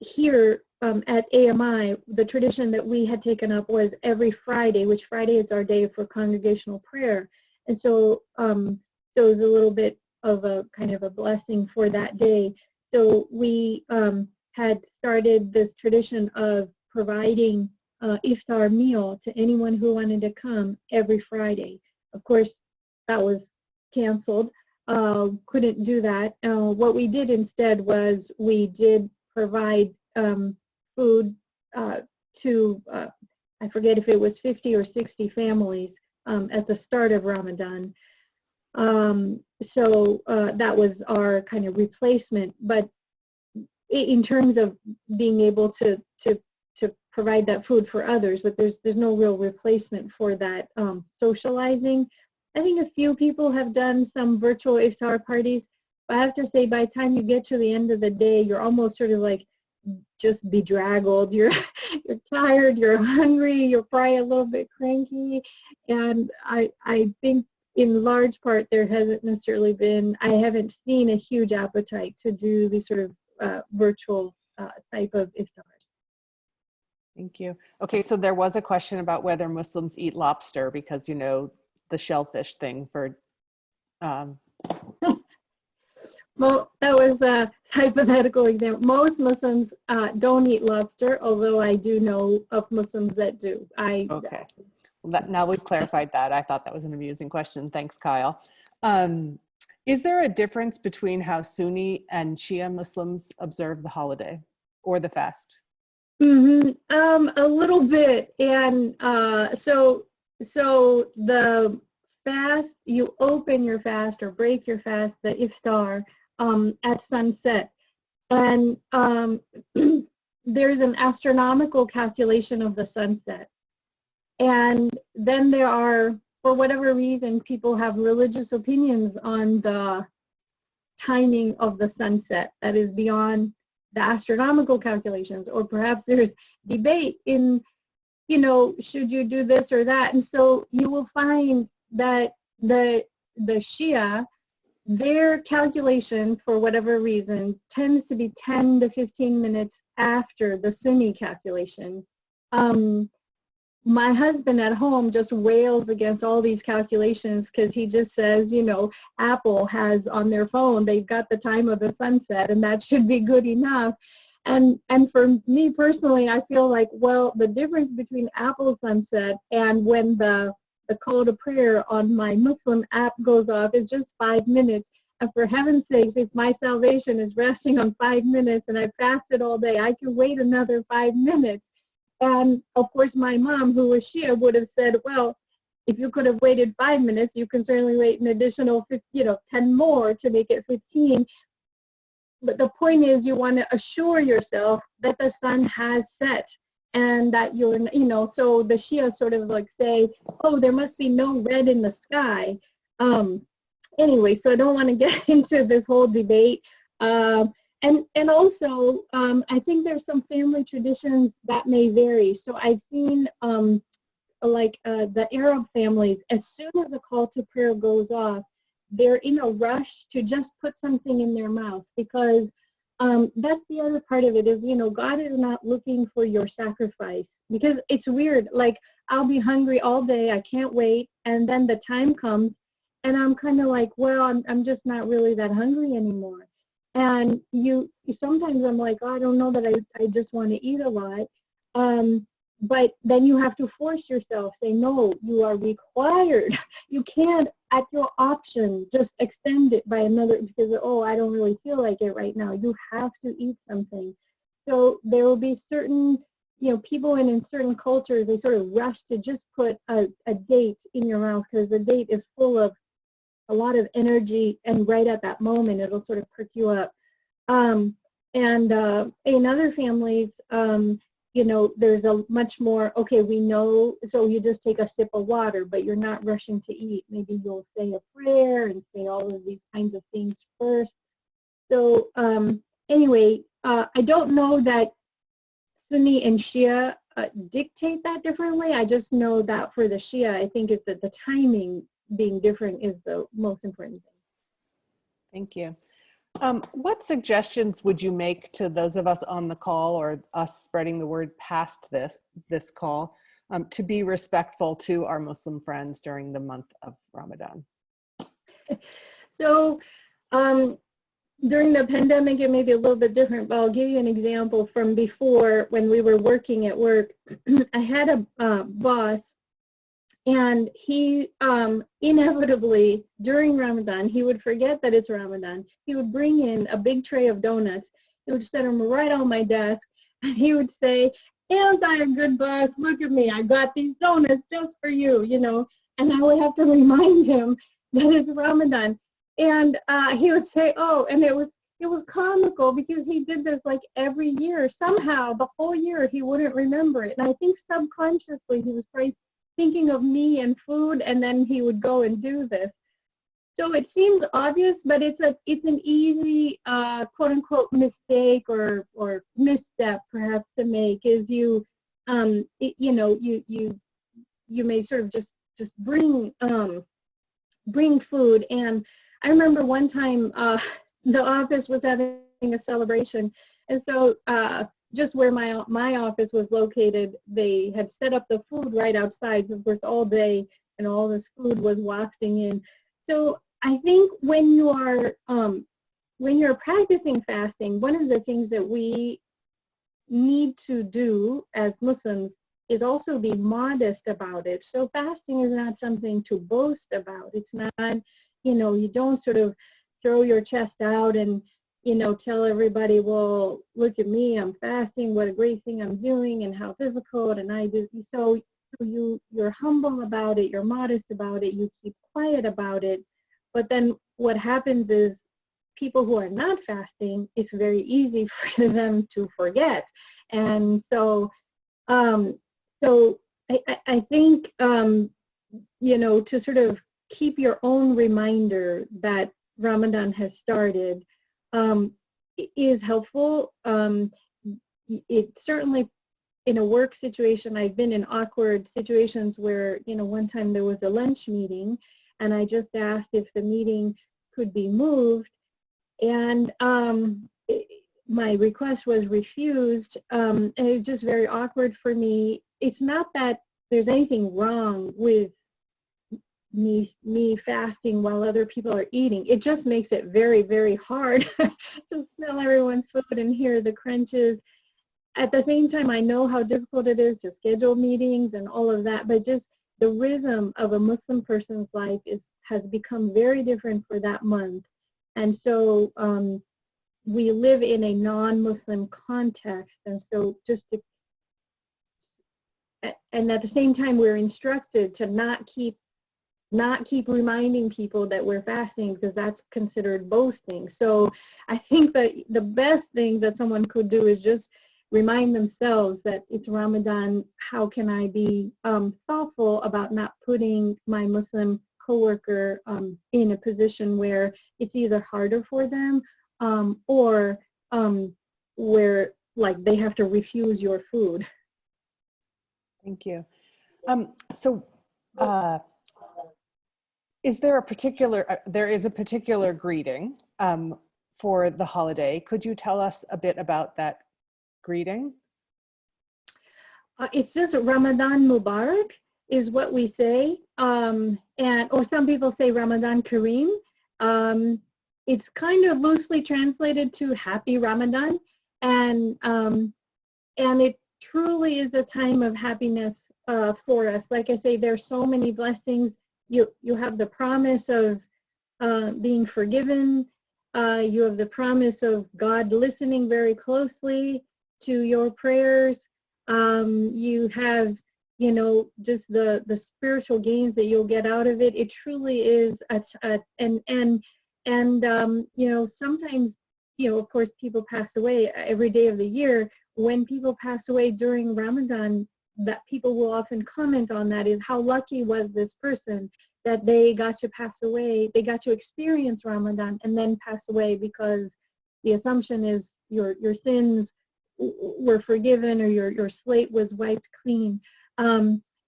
Here at AMI, the tradition that we had taken up was every Friday, which Friday is our day for congregational prayer. And so it was a little bit of a kind of a blessing for that day. So we had started this tradition of providing iftar meal to anyone who wanted to come every Friday. Of course, that was canceled. Couldn't do that. What we did instead was we did provide food to, I forget if it was 50 or 60 families at the start of Ramadan. That was our kind of replacement. But in terms of being able to provide that food for others, but there's no real replacement for that socializing. I think a few people have done some virtual iftar parties, but I have to say, by the time you get to the end of the day, you're almost sort of like just bedraggled. You're tired, you're hungry, you're probably a little bit cranky, and I think in large part there hasn't necessarily been, I haven't seen a huge appetite to do these sort of virtual type of iftars. Thank you. Okay, so there was a question about whether Muslims eat lobster, because the shellfish thing for Well, that was a hypothetical example. Most Muslims don't eat lobster, although I do know of Muslims that do. Okay. Well, now we've clarified that. I thought that was an amusing question. Thanks, Kyle. Is there a difference between how Sunni and Shia Muslims observe the holiday or the fast? A little bit. And so the fast, you open your fast or break your fast, the iftar, at sunset. And there's an astronomical calculation of the sunset. And then there are, for whatever reason, people have religious opinions on the timing of the sunset that is beyond the astronomical calculations, or perhaps there's debate in, you know, should you do this or that. And so you will find that the Shia, their calculation, for whatever reason, tends to be 10 to 15 minutes after the Sunni calculation. My husband at home just wails against all these calculations because he just says, you know, Apple has on their phone, they've got the time of the sunset and that should be good enough. And for me personally, I feel like, well, the difference between Apple sunset and when the call to prayer on my Muslim app goes off is just 5 minutes. And for heaven's sakes, if my salvation is resting on 5 minutes and I fasted all day, I can wait another 5 minutes. And of course, my mom, who was Shia, would have said, well, if you could have waited 5 minutes, you can certainly wait an additional 10 more to make it 15. But the point is, you want to assure yourself that the sun has set and that you're, you know, so the Shia sort of like say, oh, there must be no red in the sky. Anyway, so I don't want to get into this whole debate. And also, I think there's some family traditions that may vary. So I've seen the Arab families, as soon as the call to prayer goes off, they're in a rush to just put something in their mouth, because that's the other part of it is, you know, God is not looking for your sacrifice, because it's weird. Like, I'll be hungry all day, I can't wait, and then the time comes and I'm kind of like, well, I'm just not really that hungry anymore. And sometimes I'm like, oh, I don't know that I just want to eat a lot. But then you have to force yourself, say, no, you are required. You can't, at your option, just extend it by another, because, oh, I don't really feel like it right now. You have to eat something. So there will be certain, you know, people in certain cultures, they sort of rush to just put a date in your mouth, because the date is full of a lot of energy, and right at that moment, it'll sort of perk you up. And in other families, you know, there's a much more, okay, we know, so you just take a sip of water, but you're not rushing to eat. Maybe you'll say a prayer and say all of these kinds of things first. So anyway, I don't know that Sunni and Shia dictate that differently. I just know that for the Shia, I think it's that the timing being different is the most important thing. Thank you. What suggestions would you make to those of us on the call, or us spreading the word past this call, to be respectful to our Muslim friends during the month of Ramadan? So during the pandemic, it may be a little bit different, but I'll give you an example from before when we were working at work. I had a boss, and he inevitably, during Ramadan, he would forget that it's Ramadan. He would bring in a big tray of donuts. He would set them right on my desk, and he would say, "Ain't I a good boss? Look at me. I got these donuts just for you," you know. And I would have to remind him that it's Ramadan. And he would say, oh, and it was comical, because he did this like every year. Somehow, the whole year, he wouldn't remember it. And I think subconsciously, he was probably thinking of me and food, and then he would go and do this. So it seems obvious, but it's an easy quote unquote mistake or misstep perhaps to make, is you may sort of just bring food. And I remember one time the office was having a celebration, and so just where my office was located, they had set up the food right outside, so of course all day, and all this food was wafting in. So I think when you're practicing fasting, one of the things that we need to do as Muslims is also be modest about it. So fasting is not something to boast about. It's not, you don't sort of throw your chest out and tell everybody, well, look at me, I'm fasting, what a great thing I'm doing, and how difficult, and I do. So you're humble about it, you're modest about it, you keep quiet about it. But then what happens is people who are not fasting, it's very easy for them to forget. And so, so I think, you know, to sort of keep your own reminder that Ramadan has started is helpful. It certainly, in a work situation, I've been in awkward situations where, you know, one time there was a lunch meeting and I just asked if the meeting could be moved, and my request was refused, and it was just very awkward for me. It's not that there's anything wrong with me fasting while other people are eating. It just makes it very, very hard to smell everyone's food and hear the crunches. At the same time, I know how difficult it is to schedule meetings and all of that, but just the rhythm of a Muslim person's life has become very different for that month. And so we live in a non-Muslim context, and so just to, and at the same time, we're instructed to not keep reminding people that we're fasting, because that's considered boasting. So I think that the best thing that someone could do is just remind themselves that it's Ramadan. How can I be thoughtful about not putting my Muslim coworker in a position where it's either harder for them or where like they have to refuse your food. Thank you. Is there a particular, there is a particular greeting for the holiday. Could you tell us a bit about that greeting? It's just Ramadan Mubarak is what we say, or some people say Ramadan Kareem. It's kind of loosely translated to Happy Ramadan, and it truly is a time of happiness for us. Like I say, there's so many blessings. You have the promise of being forgiven. You have the promise of God listening very closely to your prayers. You have, you know, just the spiritual gains that you'll get out of it. It truly is you know, sometimes, you know, of course, people pass away every day of the year. When people pass away during Ramadan, that people will often comment on that is, how lucky was this person that they got to pass away, they got to experience Ramadan and then pass away, because the assumption is your sins were forgiven or your slate was wiped clean.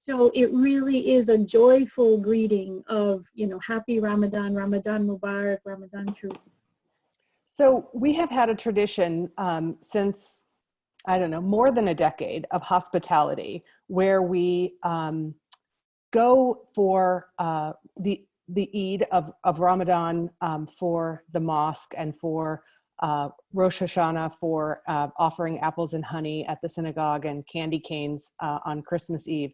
So it really is a joyful greeting of, you know, Happy Ramadan, Ramadan Mubarak, Ramadan Kareem. So we have had a tradition since, I don't know, more than a decade of hospitality, where we go for the Eid of Ramadan for the mosque, and for Rosh Hashanah for offering apples and honey at the synagogue and candy canes on Christmas Eve.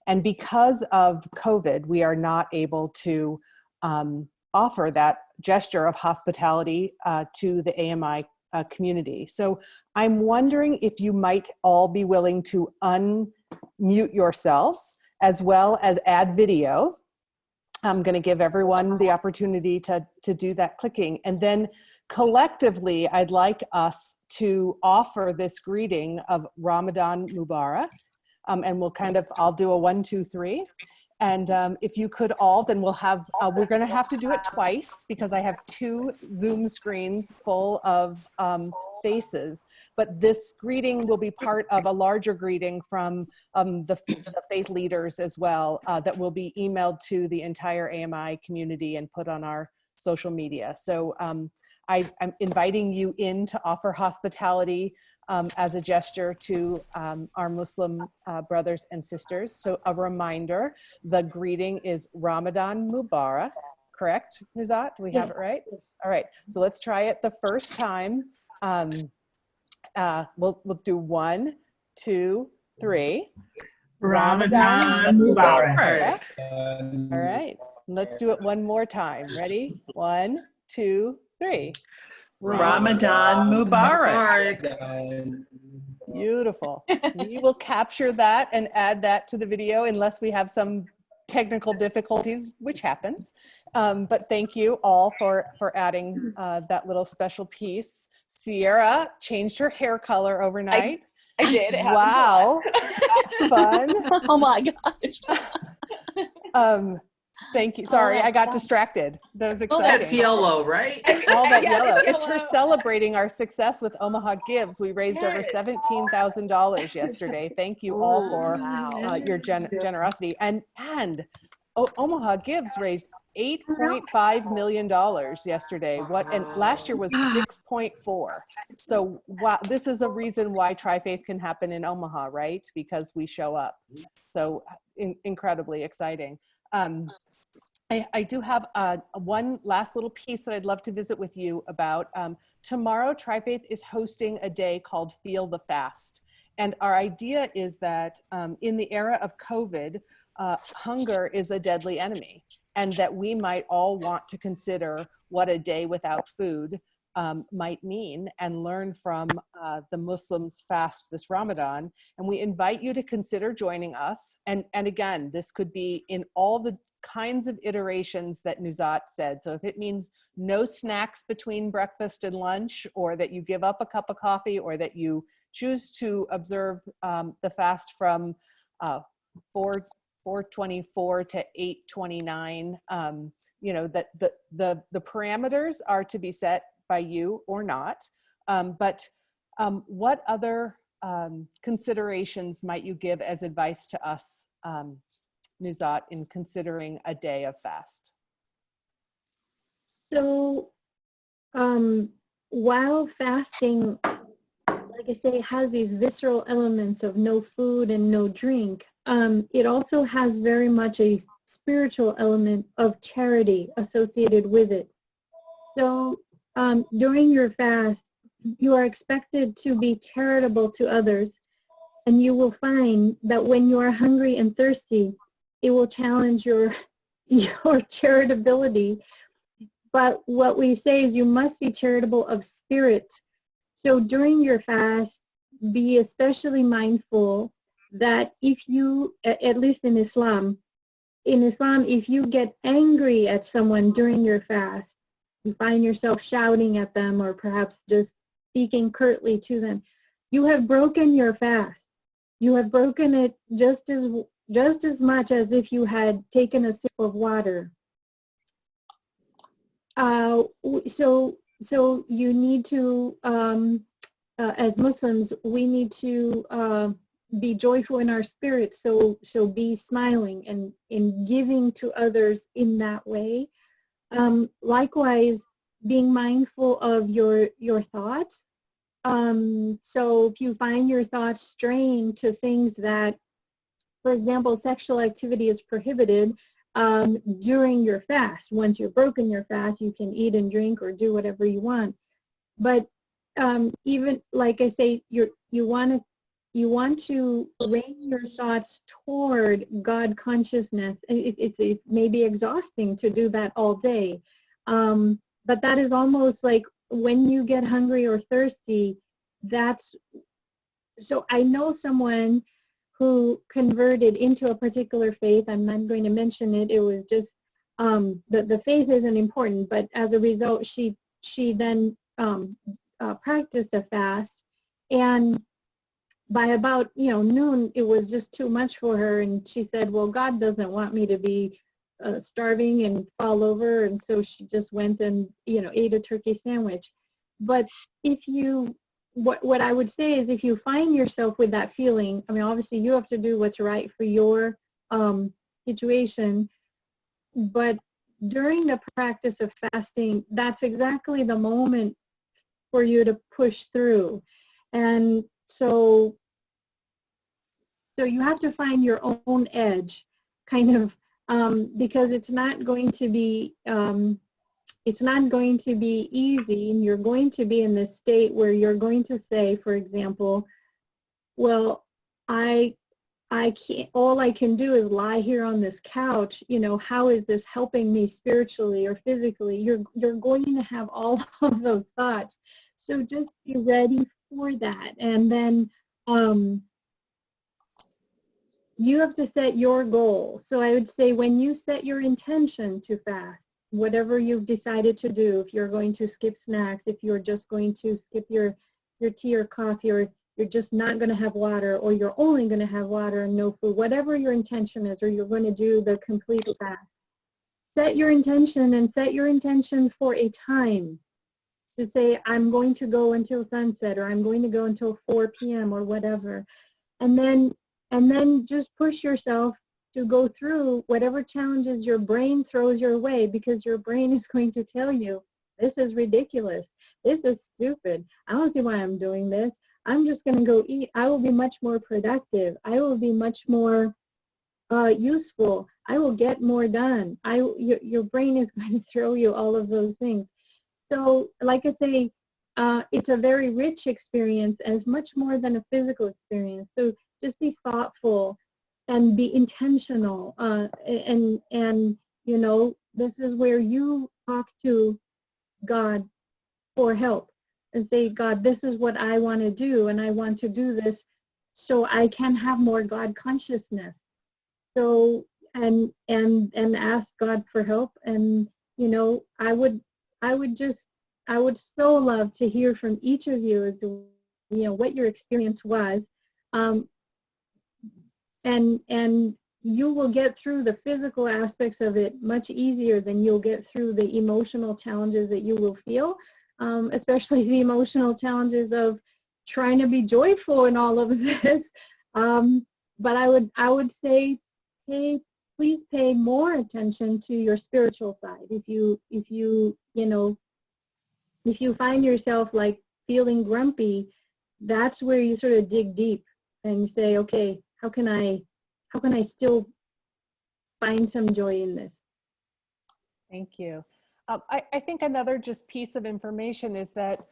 And because of COVID, we are not able to offer that gesture of hospitality to the AMI community. So I'm wondering if you might all be willing to unmute yourselves as well as add video. I'm going to give everyone the opportunity to do that clicking. And then collectively, I'd like us to offer this greeting of Ramadan Mubarak. And we'll I'll do a 1, 2, 3. And if you could all, then we'll have, we're going to have to do it twice because I have 2 Zoom screens full of faces. But this greeting will be part of a larger greeting from the faith leaders as well, that will be emailed to the entire AMI community and put on our social media. So I'm inviting you in to offer hospitality as a gesture to our Muslim brothers and sisters. So a reminder, the greeting is Ramadan Mubarak, correct, Nuzhat? Do we have it right? All right, so let's try it the first time. We'll do 1, 2, 3. Ramadan Mubarak. All right, let's do it one more time. Ready? 1, 2, 3. Ramadan Mubarak. Beautiful. We will capture that and add that to the video, unless we have some technical difficulties, which happens. But thank you all for adding that little special piece. Sierra changed her hair color overnight. I did. It happens a Wow, lot. that's fun. Oh my gosh. Thank you. Sorry, that's I got fun. distracted. That was That's exciting. yellow, right? All that Yeah, yellow. it's It's for yellow. celebrating our success with Omaha Gives. We raised over Yes. $17,000 yesterday. Thank you all for your generosity. And Omaha Gives raised $8.5 million yesterday. And last year was 6.4. So wow, this is a reason why Tri-Faith can happen in Omaha, right? Because we show up. So incredibly exciting. I do have one last little piece that I'd love to visit with you about. Tomorrow, Tri-Faith is hosting a day called Feel the Fast. And our idea is that in the era of COVID, hunger is a deadly enemy, and that we might all want to consider what a day without food might mean and learn from the Muslims' fast this Ramadan. And we invite you to consider joining us. And again, this could be in all the kinds of iterations that Nuzhat said. So if it means no snacks between breakfast and lunch, or that you give up a cup of coffee, or that you choose to observe the fast from 4:24 to 8:29, you know, that the parameters are to be set by you or not. But what other considerations might you give as advice to us, Nuzhat, in considering a day of fast? So while fasting, like I say, has these visceral elements of no food and no drink, it also has very much a spiritual element of charity associated with it. So during your fast, you are expected to be charitable to others, and you will find that when you are hungry and thirsty, it will challenge your charitability. But what we say is you must be charitable of spirit. So during your fast, be especially mindful that if you, at least in Islam, if you get angry at someone during your fast, you find yourself shouting at them or perhaps just speaking curtly to them, you have broken your fast. You have broken it just as much as if you had taken a sip of water. So you need to, as Muslims, we need to be joyful in our spirit. So be smiling and in giving to others in that way. Likewise, being mindful of your thoughts. So if you find your thoughts straying to things that, for example, sexual activity is prohibited during your fast. Once you've broken your fast, you can eat and drink or do whatever you want. But even, like I say, you want to raise your thoughts toward God consciousness. It may be exhausting to do that all day, but that is almost like when you get hungry or thirsty. So I know someone who converted into a particular faith. I'm not going to mention it. It was just the faith isn't important, but as a result, she then practiced a fast, and by about noon, it was just too much for her, and she said, "Well, God doesn't want me to be starving and fall over," and so she just went and ate a turkey sandwich. But if you what I would say is, if you find yourself with that feeling, I mean, obviously you have to do what's right for your situation, but during the practice of fasting, that's exactly the moment for you to push through. And so you have to find your own edge, kind of, because it's not going to be easy, and you're going to be in this state where you're going to say, for example, well, I can't, all I can do is lie here on this couch, how is this helping me spiritually or physically? You're going to have all of those thoughts. So just be ready for that. And then you have to set your goal. So I would say when you set your intention to fast, whatever you've decided to do, if you're going to skip snacks, if you're just going to skip your tea or coffee, or you're just not going to have water, or you're only going to have water and no food, whatever your intention is, or you're going to do the complete fast, set your intention and set your intention for a time. To say, I'm going to go until sunset, or I'm going to go until 4 p.m. or whatever. And then just push yourself to go through whatever challenges your brain throws your way, because your brain is going to tell you, this is ridiculous. This is stupid. I don't see why I'm doing this. I'm just going to go eat. I will be much more productive. I will be much more useful. I will get more done. Your brain is going to throw you all of those things. So like I say, it's a very rich experience, as much more than a physical experience. So just be thoughtful and be intentional. And you know, this is where you talk to God for help and say, God, this is what I want to do, and I want to do this so I can have more God consciousness. So and ask God for help. And you know, I would so love to hear from each of you as to, you know, what your experience was. And you will get through the physical aspects of it much easier than you'll get through the emotional challenges that you will feel, especially the emotional challenges of trying to be joyful in all of this. But I would say, please pay more attention to your spiritual side. If you find yourself like feeling grumpy, that's where you sort of dig deep and say, okay, how can I still find some joy in this? Thank you. I think another just piece of information is that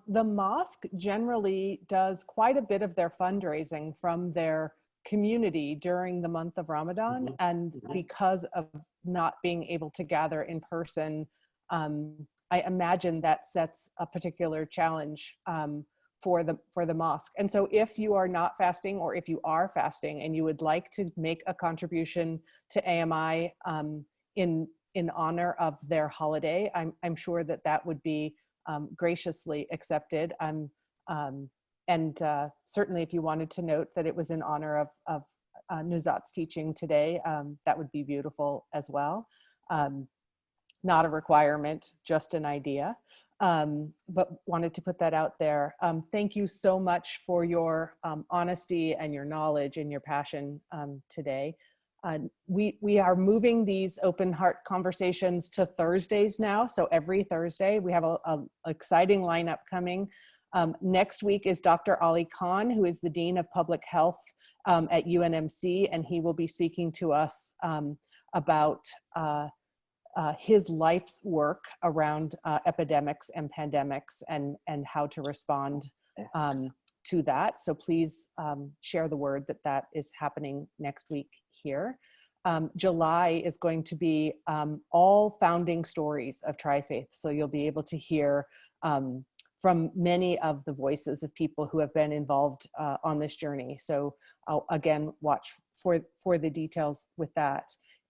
the mosque generally does quite a bit of their fundraising from their community during the month of Ramadan. And because of not being able to gather in person, I imagine that sets a particular challenge for the mosque. And so if you are not fasting, or if you are fasting and you would like to make a contribution to AMI in honor of their holiday, I'm sure that would be graciously accepted. And certainly if you wanted to note that it was in honor of Nuzhat's teaching today, that would be beautiful as well. Not a requirement, just an idea, but wanted to put that out there. Thank you so much for your honesty and your knowledge and your passion today. We are moving these open heart conversations to Thursdays now. So every Thursday we have a exciting lineup coming. Next week is Dr. Ali Khan, who is the Dean of Public Health at UNMC, and he will be speaking to us about his life's work around epidemics and pandemics and how to respond to that. So please share the word that is happening next week here. July is going to be all founding stories of Tri-Faith. So you'll be able to hear from many of the voices of people who have been involved on this journey. So I'll again watch for the details with that.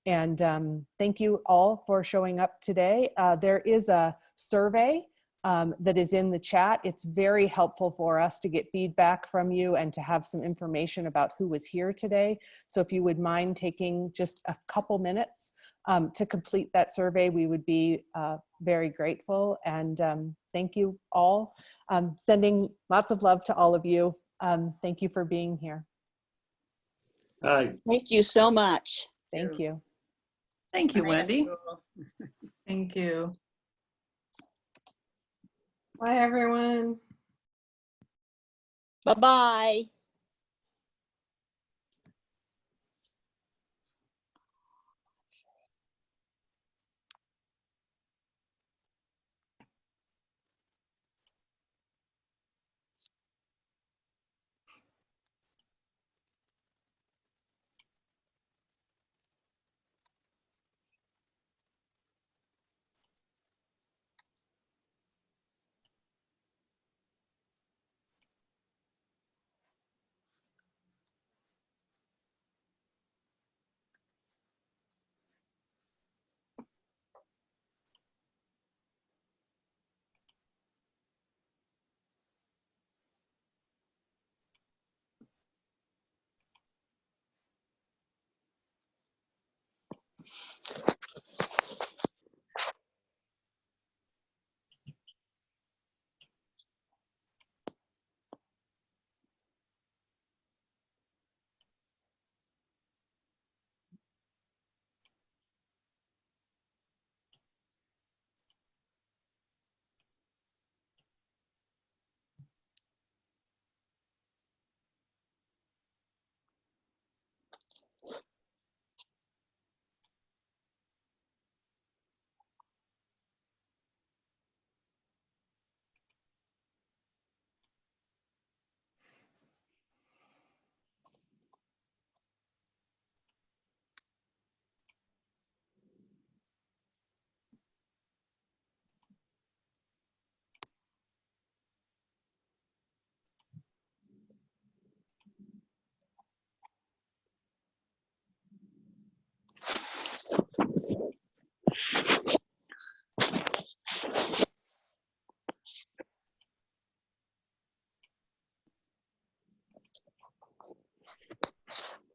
And thank you all for showing up today. There is a survey that is in the chat. It's very helpful for us to get feedback from you and to have some information about who was here today. So if you would mind taking just a couple minutes to complete that survey, we would be very grateful. And thank you all. Sending lots of love to all of you. Thank you for being here. Thank you so much. Thank you. Thank you, Wendy. Thank you. Bye, everyone. Bye-bye.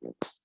you.